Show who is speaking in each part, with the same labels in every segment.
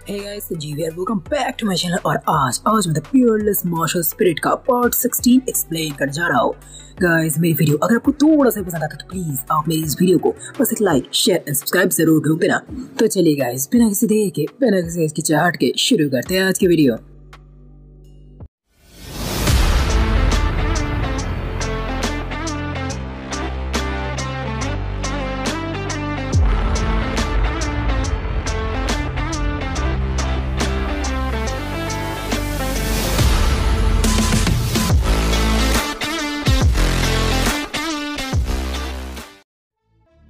Speaker 1: Hey guys, Sanjeev here. Welcome back to my channel. और आज मैं द Peerless Martial Spirit का पार्ट 16 एक्सप्लेन करने जा रहा हूँ। गाइस मेरी वीडियो अगर आपको थोड़ा सा पसंद आता है तो प्लीज आप मेरी इस वीडियो को बस एक लाइक शेयर एंड सब्सक्राइब जरूर ठोक देना। तो चलिए गाइस बिना किसी देर के बिना किसी हिचकिचाहट के शुरू करते हैं आज की वीडियो।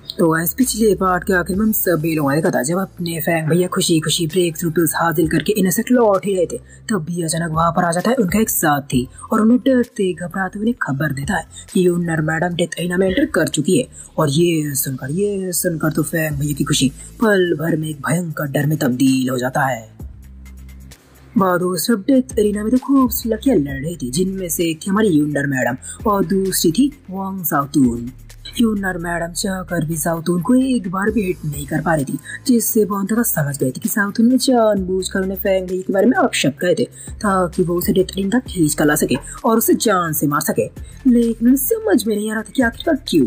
Speaker 1: तो इस पिछले पार्ट के आखिर में हम सभी लोगों ने देखा था जब अपने फैंग भैया खुशी खुशी ब्रेक थ्रू पिल्स हासिल करके इनसेट लौट ही रहे थे, तब भी अचानक वहां पर आ जाता है उनका एक साथी और उन्हें डरते घबराते हुए खबर देता है कि यूनर मैडम डेथ एरिना में एंटर कर चुकी है। और ये सुनकर तो फैंग भैया की खुशी पल भर में एक भयंकर डर में तब्दील हो जाता है। बादो सब डेथ एरिना में तो खूब लड़कियां लड़ रही थी, जिनमें से एक थी हमारी यूनर मैडम और दूसरी थी वांग साउतून। यूनर मैडम चाहकर भी साउतून को एक बार भी हिट नहीं कर पा रही थी, जिससे बहुत समझ गई थी कि साउतून ने जानबूझकर उन्हें फैंग भैया के बारे में अपशब्द कहे थे ताकि वो उसे डेथ एरिना तक खींच कर ला सके और उसे जान से मार सके। लेकिन समझ में नहीं आ रहा था कि आखिरकार क्यों।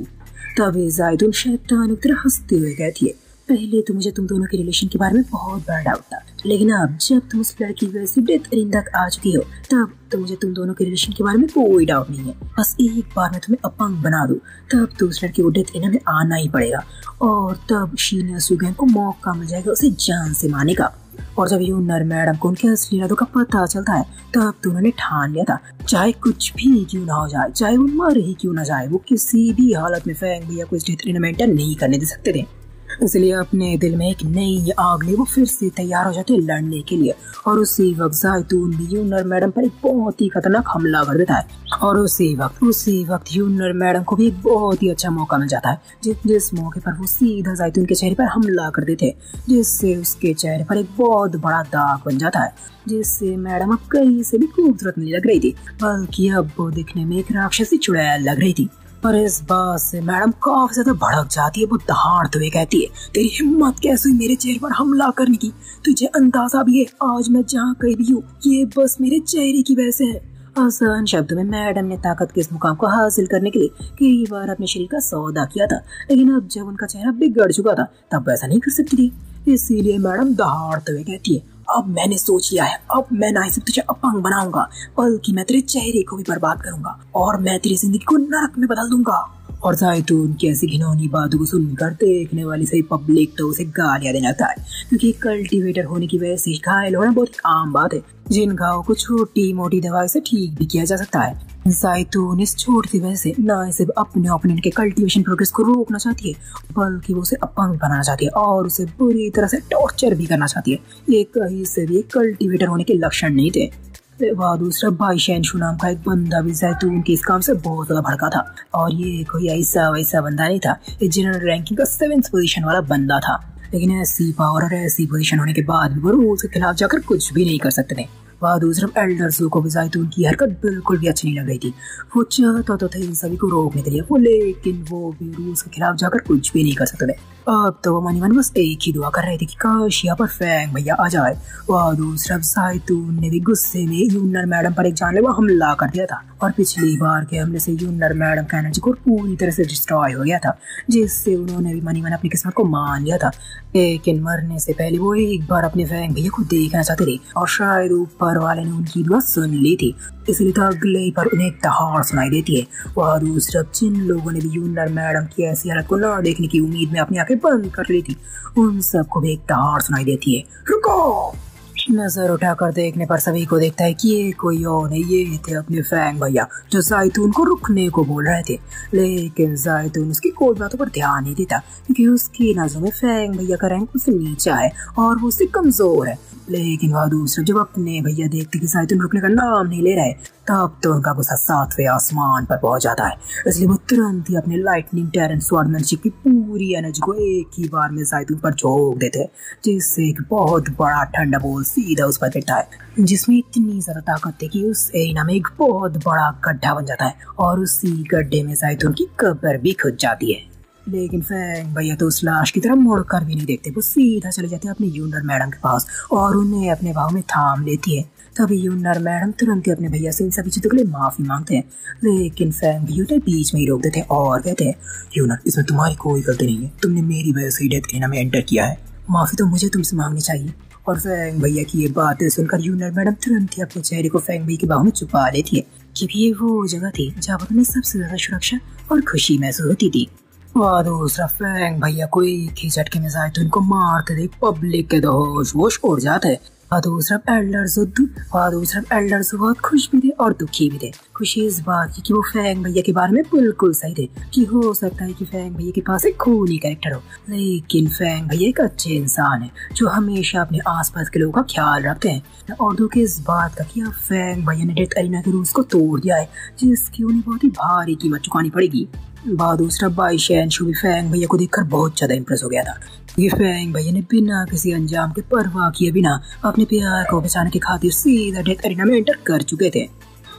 Speaker 1: तभी जायतून शैतान की तरह हंसते हुए कहती है, पहले तो मुझे तुम दोनों के रिलेशन के बारे में बहुत बड़ा डाउट था, लेकिन अब जब तुम उस लड़की की वजह से डेथ एरिना तक आ चुकी हो तब तो मुझे तुम दोनों के रिलेशन के बारे में कोई डाउट नहीं है। बस एक बार मैं तुम्हें अपंग बना दूं तब तो उस लड़की को डेथ एरिना में आना ही पड़ेगा और तब शीना सुगैन को मौका मिल जाएगा उसे जान से मारने का। और जब यूनर मैडम को उनके असली इरादों का पता चलता है तब तो उन्होंने ठान लिया था चाहे कुछ भी क्यों ना हो जाए, चाहे वो मर ही क्यों ना जाए, वो किसी भी हालत में फैंग भैया को इस डेथ एरिना में एंटर नहीं करने दे सकते थे। इसलिए अपने दिल में एक नई आग लिए वो फिर से तैयार हो जाते हैं लड़ने के लिए। और उसी वक्त जायतून भी यूनर मैडम पर एक बहुत ही खतरनाक हमला कर देता है और उसी वक्त यूनर मैडम को भी एक बहुत ही अच्छा मौका मिल जाता है जिस मौके पर वो सीधा जायतून के चेहरे पर हमला कर देते हैं, जिससे उसके चेहरे पर एक बहुत बड़ा दाग बन जाता है, जिससे मैडम अब कहीं से भी खूबसूरत नहीं लग रही थी बल्कि अब वो दिखने में एक राक्षसी चुड़ैल लग रही थी। पर इस बात से मैडम काफी ज्यादा भड़क जाती है। वो दहाड़ते हुए कहती है, तेरी हिम्मत कैसे हुई मेरे चेहरे पर हमला करने की? तुझे अंदाजा भी है आज मैं जहाँ कहीं भी हूँ ये बस मेरे चेहरे की वजह से है। आसान शब्दों में मैडम ने ताकत के इस मुकाम को हासिल करने के लिए कई बार अपने शरीर का सौदा किया था, लेकिन अब जब उनका चेहरा बिगड़ चुका था तब ऐसा नहीं कर सकती थी। इसीलिए मैडम दहाड़ते हुए कहती है, अब मैंने सोच लिया है, अब मैं ना सिर्फ तुझे अपंग बनाऊंगा बल्कि मैं तेरे चेहरे को भी बर्बाद करूंगा और मैं तेरी जिंदगी को नरक में बदल दूंगा। और जायतून की ऐसी घिनौनी बातों को सुनकर देखने वाली सही पब्लिक तो उसे गालियां देने लगता है, क्योंकि कल्टीवेटर होने की वजह से घायल होना बहुत आम बात है, जिन घावों को छोटी मोटी दवाई से ठीक भी किया जा सकता है। जायतून इस छोटी सी वजह से न सिर्फ अपने ओपोनेंट के कल्टीवेशन प्रोग्रेस को रोकना चाहती है बल्कि वो उसे अपंग बनाना चाहती है और उसे बुरी तरह से टॉर्चर भी करना चाहती है। ये कहीं से भी कल्टीवेटर होने के लक्षण नहीं थे। वह दूसरा भाई शैनशु नाम का एक बंदा भी जायतून के इस काम से बहुत ज्यादा भड़का था और ये कोई ऐसा वैसा बंदा नहीं था, ये जनरल रैंकिंग का 7th पोजीशन वाला बंदा था। लेकिन ऐसी पावर और ऐसी पोजीशन होने के बाद भी वो रूल्स के खिलाफ जाकर कुछ भी नहीं कर सकते थे। वह दूसरा एल्डर जू को भी जायतून की हरकत बिल्कुल भी अच्छी नहीं लग रही थी। वो चाहता तो था इन सभी को रोकने के लिए लेकिन वो भी रूल्स के खिलाफ जाकर कुछ भी नहीं कर सकते थे। अब तो वो मन बस एक ही दुआ कर रहे थे कि काश यहाँ पर फैंग भैया आ जाए। वह दूसरा जायतून ने भी गुस्से में यूनर मैडम पर एक जानलेवा हमला कर दिया था और पिछली बार के हमले से यूनर मैडम का एनर्जी कोर पूरी तरह से डिस्ट्रॉय हो गया था, जिससे उन्होंने भी मन अपनी किस्मत को मान लिया था। लेकिन मरने से पहले वो एक बार अपने फैंग भैया को देखना चाहते थे और शायद ऊपर वाले ने उनकी दुआ सुन ली थी, इसलिए तो अगले पर उन्हें एक दहाड़ सुनाई देती है। वह दूसरा जिन लोगों ने भी यूनर मैडम की ऐसी हालत को न देखने की उम्मीद में अपनी आंखें बंद कर ली थी उन सबको भी एक दहाड़ सुनाई देती है, रुको। नजर उठाकर देखने पर सभी को देखता है कि ये कोई और नहीं, ये थे अपने फैंग भैया जो जायतून को रुकने को बोल रहे थे। लेकिन जायतून उसकी कोई बातों पर ध्यान नहीं देता क्योंकि उसकी नजरों में फैंग भैया का रैंक उससे नीचा है और वो उससे कमजोर है। लेकिन वह दूसरा जब अपने भैया देखते कि जायतून रुकने का नाम नहीं ले रहे तब तो उनका गुस्सा 7वें आसमान पर पहुंच जाता है। इसलिए वो तुरंत ही अपने लाइटनिंग टेरेंट स्वॉर्डमैनशिप की पूरी एनर्जी को एक ही बार में जायतून पर झोंक देते हैं, जिससे एक बहुत बड़ा ठंडा बोल सीधा उस पर गिरता है, जिसमें इतनी ज्यादा ताकत है कि उस एरिना में एक बहुत बड़ा गड्ढा बन जाता है और उसी गड्ढे में जायतून की कब्र भी खुद जाती है। लेकिन फैंग भैया तो उस लाश की तरफ मुड़ कर भी नहीं देखते, वो सीधा चले जाते हैं अपने यूनर मैडम के पास और उन्हें अपने बाहों में थाम लेती है। तभी यूनर मैडम तुरंत अपने भैया से इन सभी चीजों के लिए माफी मांगते हैं, लेकिन फैंग भैया उन्हें बीच में ही रोक देते हैं और कहते हैं यूनर, इसमें तुम्हारी कोई गलती नहीं है, तुमने मेरी वजह से डेथ एरिना में एंटर किया है, माफी तो मुझे तुमसे मांगनी चाहिए। और फैंग भैया की ये बातें सुनकर यूनर मैडम तुरंत ही अपने चेहरे को फैंग भैया के बाहों में छुपा लेती है, क्योंकि ये वो जगह थी जहाँ पर उन्हें सबसे ज्यादा सुरक्षा और खुशी महसूस होती थी। और दूसरा फैंग भैया को एक ही झटके में जाए तो उनको मारते देख पब्लिक के होश वोश उड़ जाते हैं। और दूसरा एल्डर बहुत खुश भी थे और दुखी भी थे। खुशी इस बात की कि वो फैंग भैया के बारे में बिल्कुल सही थे कि हो सकता है कि फैंग भैया के पास एक खूनी कैरेक्टर हो, लेकिन फैंग भैया एक अच्छे इंसान है जो हमेशा अपने आसपास के लोगों का ख्याल रखते हैं। और दुख इस बात का कि अब फैंग भैया ने डेथ एरिना के रूल्स को तोड़ दिया है, जिसकी उन्हें बहुत ही भारी कीमत चुकानी पड़ेगी। दूसरा बाई शैनशु भी फैंग भैया को देखकर बहुत ज्यादा इम्प्रेस हो गया था। ये फैंग भैया ने बिना किसी अंजाम के परवाह किए बिना अपने प्यार को बचाने की खातिर सीधा डेथ एरिना में एंटर कर चुके थे।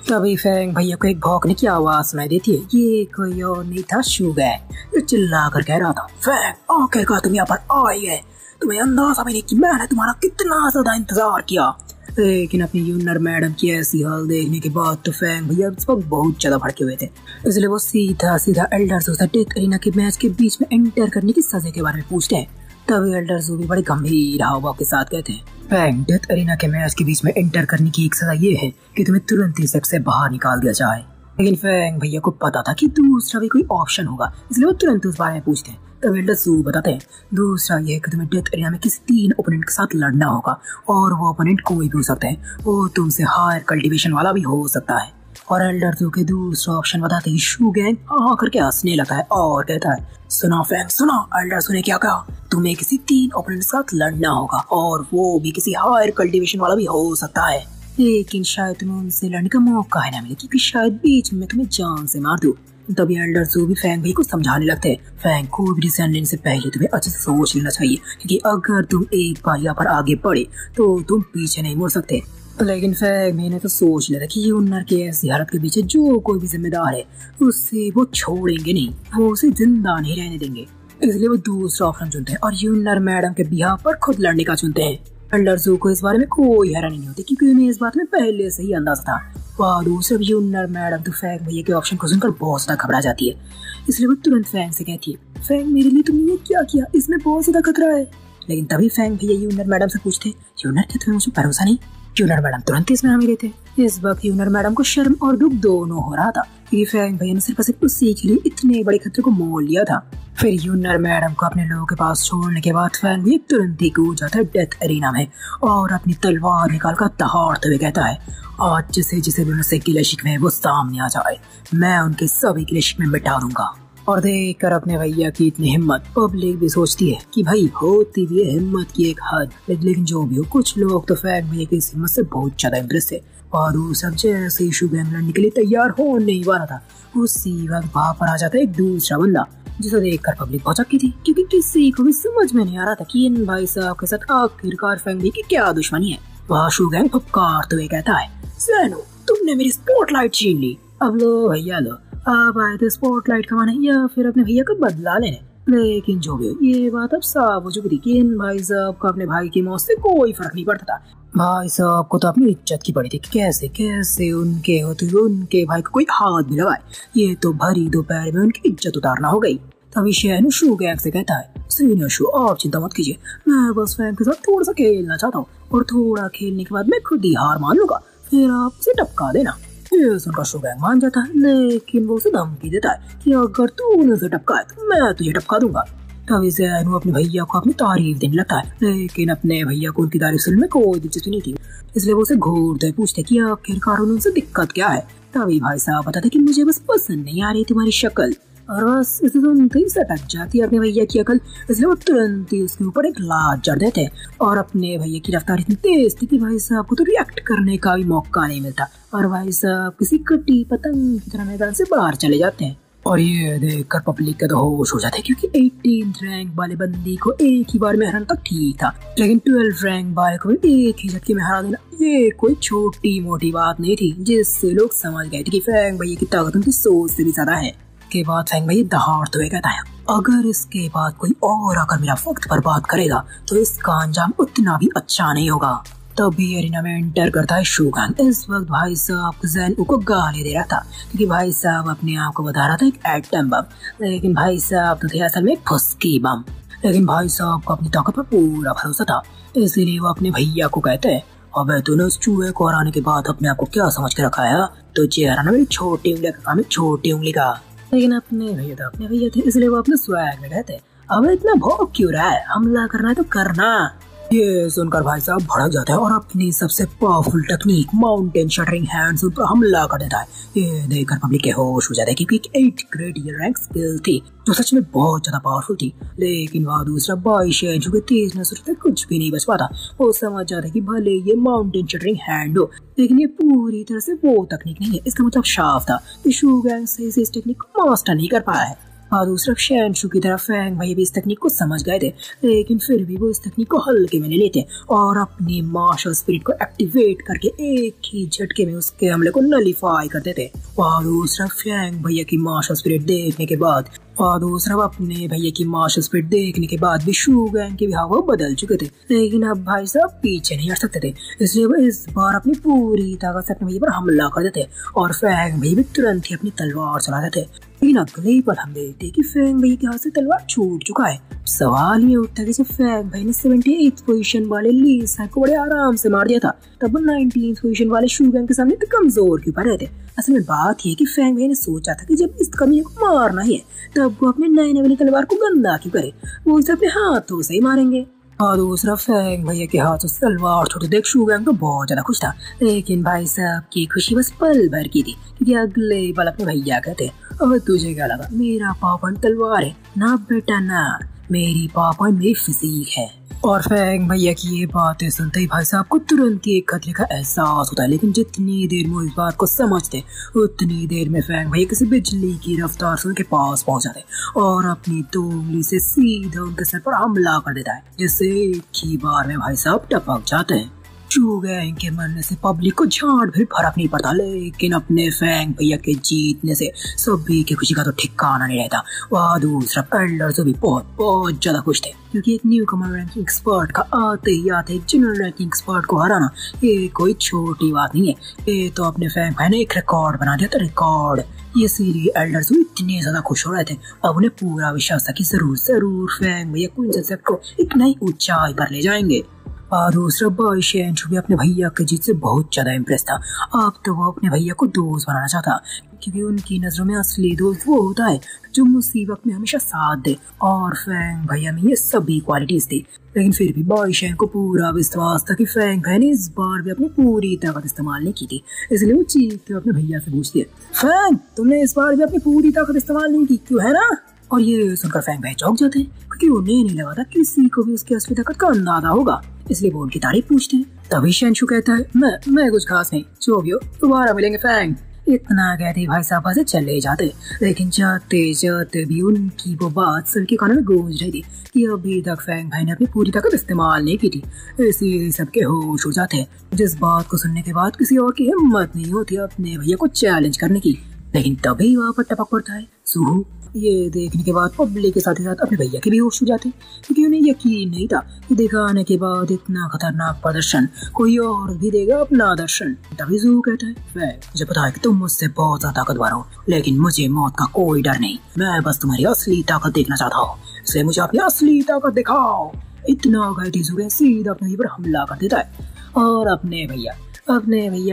Speaker 1: तभी फैंग भैया को एक भौंकने की आवाज सुनाई देती है। ये कोई और नहीं था, शू गैंग। ये चिल्ला कर कह रहा था, फैंग आखिरकार तुम यहाँ पर आई है, तुम्हें अंदाजा भी नहीं कि मैंने तुम्हारा कितना ज्यादा इंतजार किया। लेकिन अपनी यूनर मैडम की ऐसी हाल देखने के बाद तो फैंग भैया इस वक्त बहुत ज्यादा भड़के हुए थे, इसलिए वो सीधा एल्डर ज़ू से डेथ एरिना के मैच के बीच में एंटर करने की सजा के बारे में पूछते हैं। तभी एल्डर ज़ू भी बड़े गंभीर हावभाव के साथ कहते हैं, फैंग डेथ एरिना के मैच के बीच में एंटर करने की एक सजा ये है कि तुम्हें तुरंत ही सेट से बाहर निकाल दिया जाए। लेकिन फैंग भैया को पता था कि दूसरा भी कोई ऑप्शन होगा, इसलिए वो तुरंत उस बारे में पूछते हैं। तब एल्डर ज़ू बताते हैं, दूसरा ये कि तुम्हें डेथ एरिना में किसी 3 ओपोनेंट के साथ लड़ना होगा और वो ओपोनेंट कोई भी हो सकते हैं, वो तुमसे हायर कल्टीवेशन वाला भी हो सकता है। और एल्डर ज़ू के दूसरा ऑप्शन बताते ही शू गैंग हाँ करके हंसने लगा है और कहता है, सुना फैंग सुना, एल्डर ज़ू ने क्या कहा, तुम्हें किसी 3 ओपोनेंट के साथ लड़ना होगा और वो भी किसी हायर कल्टीवेशन वाला भी हो सकता है, लेकिन शायद तुम्हें उनसे लड़ने का मौका है ना मिले, क्योंकि शायद बीच में तुम्हें जान से मार दूं। तभी एल्डर ज़ू भी फैंग भाई को समझाने लगते हैं, फैंग को भी डिसीजन लेने से पहले तुम्हें अच्छे से सोच लेना चाहिए, क्योंकि अगर तुम एक बार यहाँ पर आगे बढ़े तो तुम पीछे नहीं मुड़ सकते। लेकिन फैंग मैंने तो सोच लिया था कि यूनर के ऐसी हालत के पीछे जो कोई भी जिम्मेदार है उससे वो छोड़ेंगे नहीं, वो उसे जिंदा नहीं रहने देंगे, इसलिए वो दूसरा ऑप्शन चुनते हैं और यूनर मैडम के बिहाफ पर खुद लड़ने का चुनते हैं। एल्डर ज़ू को इस बारे में कोई हैरानी नहीं होती, क्योंकि उन्हें इस बात में पहले से ही अंदाजा था। दूसरा यूनर मैडम तो फैंग भैया के ऑप्शन को सुनकर बहुत ज्यादा घबरा जाती है, इसलिए वो तुरंत फैंग से कहती है, फैंग मेरे लिए तुमने ये क्या किया, इसमें बहुत ज्यादा खतरा है। लेकिन तभी फैंग भैया यूनर मैडम से पूछते, यूनर क्या तुम्हें मुझे भरोसा नहीं? यूनर मैडम तुरंत इसमें हामी देते। इस वक्त यूनर मैडम को शर्म और दुख दोनों हो रहा था, क्योंकि फैंग भैया ने सिर्फ उसी के लिए इतने बड़े खतरे को मोल लिया था। फिर यूनर मैडम को अपने लोगों के पास छोड़ने के बाद फैंग भैया तुरंत ही कूद जाता है डेथ एरिना में और अपनी तलवार निकाल कर दहाड़ते हुए कहता है, आज जिसे भी मुझसे गिले शिकवे वो सामने आ जाए, मैं उनके सभी गिले शिकवे मिटा दूंगा। और देखकर अपने भैया की इतनी हिम्मत पब्लिक भी सोचती है कि भाई होती भी है हिम्मत की एक हद, लेकिन जो भी हो कुछ लोग तो फैंग भैया की इस हिम्मत से बहुत ज्यादा इम्प्रेस थे। और वो सब जैसे शू गैंग लड़ने के लिए तैयार होने ही वाला था, उसी वक्त वहां पर आ जाता है एक दूसरा बंदा, जिसे देखकर पब्लिक बहुत चक्की थी, क्योंकि किसी को भी समझ में नहीं आ रहा था कि इन भाई साहब के साथ आखिरकार फैंग भैया की क्या दुश्मनी है। वहाँ शू गैंग फुफकारते हुए कहता है, ज़ेनो तुमने मेरी स्पॉटलाइट छीन ली, अब लो भैया लो, आप आए थे स्पॉटलाइट कमाने या फिर अपने भैया का बदला लेने। लेकिन जो भी हो ये बात अब साफ हो चुकी थी कि इन भाई साहब को अपने भाई की मौत से कोई फर्क नहीं पड़ता था। भाई साहब को तो अपनी इज्जत की पड़ी थी कि कैसे कैसे उनके होते हुए उनके भाई को कोई हाथ भी लगाए, ये तो भरी दोपहर में उनकी इज्जत उतारना हो गई। तभी शैनू शू गैंग से कहता है, सीनियर शू आप चिंता मत कीजिए, मैं बस फैंग के साथ थोड़ा सा खेलना चाहता हूँ और थोड़ा खेलने के बाद मैं खुद ही हार मान लूंगा, फिर आप उसे टपका देना। ये सुनकर शू गैंग मान जाता है, लेकिन वो उसे धमकी देता है कि अगर तूने उसे टपकाया तो मैं तुझे टपका दूंगा। तभी ज़ैनू अपने भैया को अपनी तारीफ देने लगता है, लेकिन अपने भैया को उनकी तारीफ सुनने में कोई दिलचस्पी नहीं थी, इसलिए वो उसे घूरते पूछते कि आखिरकार उनसे दिक्कत क्या है। तभी भाई साहब बताते कि मुझे बस पसंद नहीं आ रही तुम्हारी शक्ल, और बस इसे सुनते ही सटक जाती है अपने भैया की अकल, इसलिए वो तुरंत ही उसके ऊपर एक लात जड़ देते हैं। और अपने भैया की रफ्तार इतनी तेज थी कि भाई साहब को तो रिएक्ट करने का भी मौका नहीं मिलता, और भाई साहब किसी कटी पतंग की तरह मैदान से बाहर चले जाते हैं। और ये देखकर पब्लिक का तो होश हो जाता है, क्योंकि 18 रैंक वाले बंदी को एक ही बार में हराना तक ठीक था, लेकिन 12 रैंक वाले को एक ही झटके में हरा देना ये कोई छोटी मोटी बात नहीं थी, जिससे लोग समझ गए थे कि फैंग भैया की ताकत उनकी सोच से भी ज्यादा है। इसके बाद फेंग भाई दहाड़ते हुए कहता है, अगर इसके बाद कोई और आकर मेरा वक्त बर्बाद करेगा तो इसका अंजाम उतना भी अच्छा नहीं होगा। तभी एरिना में एंटर करता है शूगान। इस वक्त भाई साहब जैन को गाली दे रहा था क्योंकि भाई साहब अपने आप को बता रहा था एक एटम बम, लेकिन भाई साहब तो थे असल में फुस्की बम। लेकिन भाई साहब को अपनी ताकत पर पूरा भरोसा था, इसीलिए वो अपने भैया को कहते हैं, अबे तूने उस चूहे को हराने के बाद अपने आप को क्या समझ के रखा है? तो चेहरा ना मेरी छोटी उंगली का काम है, छोटी उंगली का। लेकिन अपने भैया थे इसलिए वो अपने स्वैग में कहते, अबे इतना भौंक क्यों रहा है, हमला करना है तो करना। ये सुनकर भाई साहब भड़क जाता है और अपनी सबसे powerful technique mountain shuttering hands पर हमला कर देता है। ये देखकर पब्लिक के होश हो जाता है क्योंकि एक 8 ग्रेड रैंक स्किल थी जो सच में बहुत ज्यादा पावरफुल थी। लेकिन वह दूसरा बाइशेन जो कि तेज नजर से कुछ भी नहीं बच पाता। वो समझ जाता है कि भले ये माउंटेन शटरिंग हैंड हो लेकिन ये पूरी तरह से वो तकनीक नहीं है। इसका मतलब साफ था कि शूगैंग से इस टेक्निक को मास्टर नहीं कर पाया है। और दूसरा शैनशू की तरफ फैंग भाई भी इस तकनीक को समझ गए थे, लेकिन फिर भी वो इस तकनीक को हल्के में ले लेते और अपनी मार्शल स्पिरिट को एक्टिवेट करके एक ही झटके में उसके हमले को नलीफाई कर देते। और दूसरा फैंग भैया की मार्शल स्पिरिट देखने के बाद भी शूगैंग के भी हवा बदल चुके थे, लेकिन अब भाई साहब पीछे नहीं हट सकते थे, इसलिए वो इस बार अपनी पूरी ताकत से अपने भैया पर हमला कर देते और फैंग भैया भी तुरंत ही अपनी तलवार चला देते। लेकिन अगले पल हम देखते कि फैंग भाई के हाथ से तलवार छूट चुका है। सवाल ये उठता कि जब फैंग भाई ने 78th पोजीशन वाले ली साइड को बड़े आराम से मार दिया था, तब 19th पोजीशन वाले शूगैंग के सामने तो कमजोर क्यों पड़ रहे थे। असल में बात ये कि फैंग भाई ने सोचा था कि जब इस कमीने को मारना ही है तब वो अपने नए वाली तलवार को गंदा क्यों करे, वो इसे अपने हाथों से ही मारेंगे। और दूसरा फैंग भैया के हाथों से तलवार छोटे देख शूगैंग तो बहुत ज्यादा खुश था, लेकिन भाई साहब की खुशी बस पल भर की थी क्योंकि अगले पल अपने भैया कहते, अब तुझे क्या लगा मेरा पापन तलवार है ना बेटा, ना मेरी पापन मेरी फिजिक है। और फैंग भैया की ये बातें सुनते ही भाई साहब को तुरंत ही एक खतरे का एहसास होता है, लेकिन जितनी देर में इस बात को समझते उतनी देर में फैंग भैया किसी बिजली की रफ्तार से उनके पास पहुंच जाते और अपनी 2 उंगली से सीधा उनके सर पर हमला कर देता है, जिससे एक ही बार में भाई साहब टपक जाते हैं। शूगैंग के मरने से पब्लिक को झाड़ भी फर्क नहीं पड़ता, लेकिन अपने फैंग भैया के जीतने से सभी की खुशी का तो ठिकाना नहीं रहता। वह दूसरा एल्डर्स भी बहुत ज्यादा खुश थे क्योंकि एक न्यू कमर रैंकिंग एक्सपर्ट का आते एक जनरल रैंकिंग एक्सपर्ट को हराना ये कोई छोटी बात नहीं है। ये तो अपने फैंग भाई ने एक रिकॉर्ड बना दिया था, रिकॉर्ड। ये सीरी एल्डर्स इतने ज्यादा खुश हो रहे थे, अब उन्हें पूरा विश्वास था कि जरूर फैंग भैया क्वींस को एक नई ऊंचाई पर ले जाएंगे। और दूसरा बाइशेन भी अपने भैया की जीत से बहुत ज्यादा इम्प्रेस था। अब तो वो अपने भैया को दोस्त बनाना चाहता क्योंकि उनकी नजरों में असली दोस्त वो होता है जो मुसीबत में हमेशा साथ दे, और फैंग भैया में ये सभी क्वालिटीज थी। लेकिन फिर भी बाइशेन को पूरा विश्वास था कि फैंग भाई ने इस बार भी अपनी पूरी ताकत इस्तेमाल नहीं की थी, इसलिए वो चीखते अपने भैया से पूछती है, फैंग तुमने इस बार भी अपनी पूरी ताकत इस्तेमाल नहीं की क्यों, है ना? और ये सुनकर फैंग भाई चौंक जाते हैं क्योंकि उन्हें नहीं लगा था किसी को भी उसकी असली ताकत का अंदाजा होगा, इसलिए वो उनकी तारीफ पूछते हैं। तभी शैनशू कहता है, मैं कुछ खास नहीं, जो भी हो दोबारा मिलेंगे फैंग। इतना कहते भाई साहब से चले जाते, लेकिन जाते भी उनकी वो बात सबके कानों में गूंज रही थी कि अभी तक फैंग भाई ने अपनी पूरी ताकत इस्तेमाल नहीं की थी, इसलिए सबके होश हो जाते, जिस बात को सुनने के बाद किसी और की हिम्मत नहीं होती अपने भैया को चैलेंज करने की। लेकिन तभी वहाँ पर टपक पड़ता है सुहू। ये देखने के बाद पब्लिक के साथ ही साथ अपने भैया के भी होश हो जाते क्योंकि उन्हें यकीन नहीं था कि दिखाने के बाद इतना खतरनाक प्रदर्शन कोई और भी देगा अपना दर्शन। तभी जू कहता है, मुझे पता है कि तुम मुझसे बहुत ज्यादा ताकतवर हो, लेकिन मुझे मौत का कोई डर नहीं, मैं बस तुम्हारी असली ताकत देखना चाहता हूँ, इसलिए मुझे अपनी असली ताकत दिखाओ। इतना कहते जू सीधा अपने पर हमला कर देता है और अपने भैया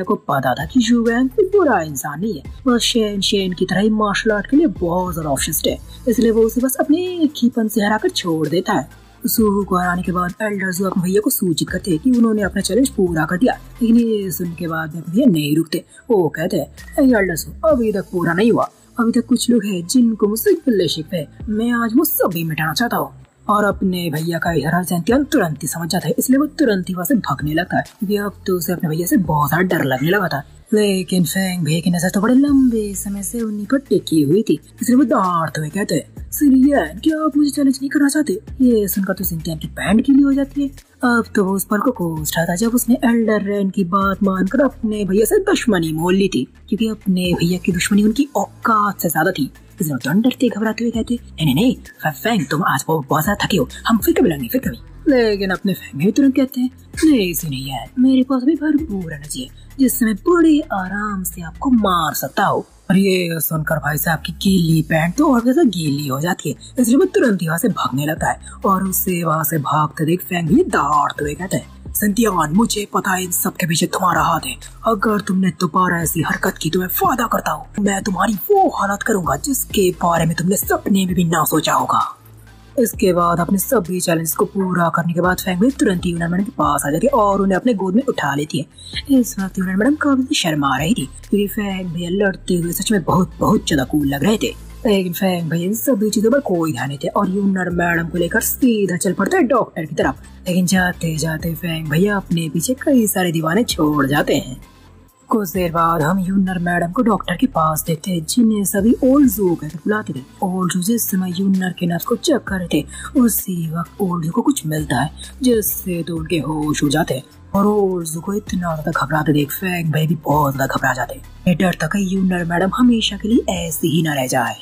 Speaker 1: को पता था कि शूगैंग कोई बुरा इंसान नहीं है, बस शेन की तरह ही मार्शल आर्ट के लिए बहुत ज्यादा ऑप्शंस है, इसलिए वो उसे बस अपने एक ही पन से हराकर छोड़ देता है। सूहू को हराने के बाद एल्डर्स अपने भैया को सूचित करते हैं कि उन्होंने अपना चैलेंज पूरा कर दिया, लेकिन ये सुन के बाद भैया नहीं रुकते। वो कहते हैं, एल्डर्स अभी तक पूरा नहीं हुआ, अभी तक कुछ लोग हैं जिनको मुझसे गिले शिकवे, मैं आज वो सभी मिटाना चाहता हूँ। और अपने भैया का इशारा जैंतियान तुरंत ही समझ जाता है, इसलिए वो तुरंत ही वहाँ से भागने लगता है क्योंकि अब तो उसे अपने भैया से बहुत सारा डर लगने लगा था। लेकिन फैंग भैया की नजर तो बड़े लंबे समय से उन्हीं पर टिकी हुई थी, इसलिए वो दौड़ते हुए कहते हैं, सिलियन क्या आप मुझे चैलेंज नहीं करना चाहते? ये सुनकर तो सिंटियन की पैंट गीली हो जाती है। अब तो वो उस पल को कोस रहा था जब उसने एल्डर रैन की बात मानकर अपने भैया से दुश्मनी मोल ली थी, क्योंकि अपने भैया की दुश्मनी उनकी औकात से ज्यादा थी। इसलिए तुरंत डरते घबराते हुए कहते, नहीं नहीं फैंग तुम आज बहुत ज्यादा थके हो, हम फिर कभी लड़ेंगे फिर कभी। लेकिन अपने फैंग भी तुरंत कहते हैं, नहीं ऐसे नहीं यार, मेरे पास भी भरपूर एनर्जी है जिससे मैं बड़े आराम से आपको मार सकता हूँ। और ये सुनकर भाई साहब की गीली पैंट तो और ज्यादा गीली हो जाती है, इसलिए वो तुरंत वहाँ से भागने लगता है और उससे वहाँ से भागते देख फैंग भी दौड़ते हुए कहते हैं, संतियान मुझे पता है इन सब के पीछे तुम्हारा हाथ है, अगर तुमने दोबारा ऐसी हरकत की तो मैं वादा करता हूँ मैं तुम्हारी वो हालत करूंगा जिसके बारे में तुमने सपने में भी ना सोचा होगा। इसके बाद अपने सभी चैलेंज को पूरा करने के बाद फैंग भी तुरंत ही यूनर मैडम के पास आ जाती है और उन्हें अपने गोद में उठा लेती है। इस वक्त यूनर मैडम काफी शर्मा रही थी क्योंकि फैंग भैया लड़ते हुए सच में बहुत बहुत ज्यादा कूल लग रहे थे। लेकिन फैंग भैया इन सभी चीजों पर कोई ध्यान नहीं थे और यूनर मैडम को लेकर सीधा चल पड़ता है डॉक्टर की तरफ। लेकिन जाते जाते फैंग भैया अपने पीछे कई सारे दीवाने छोड़ जाते हैं। कुछ देर बाद हम यूनर मैडम को डॉक्टर के पास देखते हैं जिन्हें सभी ओल्ड जू कहकर बुलाते थे। ओल्ड जू जिस समय यूनर के नर्स को चेक कर रहे थे उसी वक्त ओल्ड जू को कुछ मिलता है जिससे तो उनके होश हो जाते हैं और ओल्ड जू को इतना ज्यादा घबराते देख फैंग भाई भी बहुत ज्यादा घबरा जाते हैं। डर था कि यूनर मैडम हमेशा के लिए ऐसे ही न रह जाए।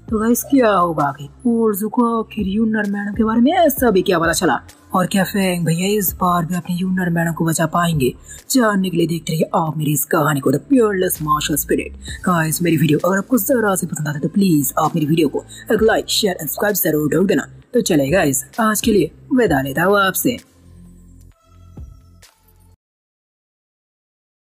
Speaker 1: तो गाइस क्या होगा आगे, ओल्ड जू को आखिर यूनर मैडम के बारे में ऐसा भी क्या पता चला और क्या फैंग भैया इस बार भी अपने यूनर मैडम को बचा पाएंगे? जानने के लिए देखते रहिए आप मेरी इस कहानी को the fearless martial spirit. Guys मेरी वीडियो अगर आपको जरा से पसंद आता है तो प्लीज आप मेरी वीडियो को एक लाइक शेयर एंड सब्सक्राइब जरूर ठोक देना। तो चले गाइस आज के लिए विदा लेता हूँ आपसे।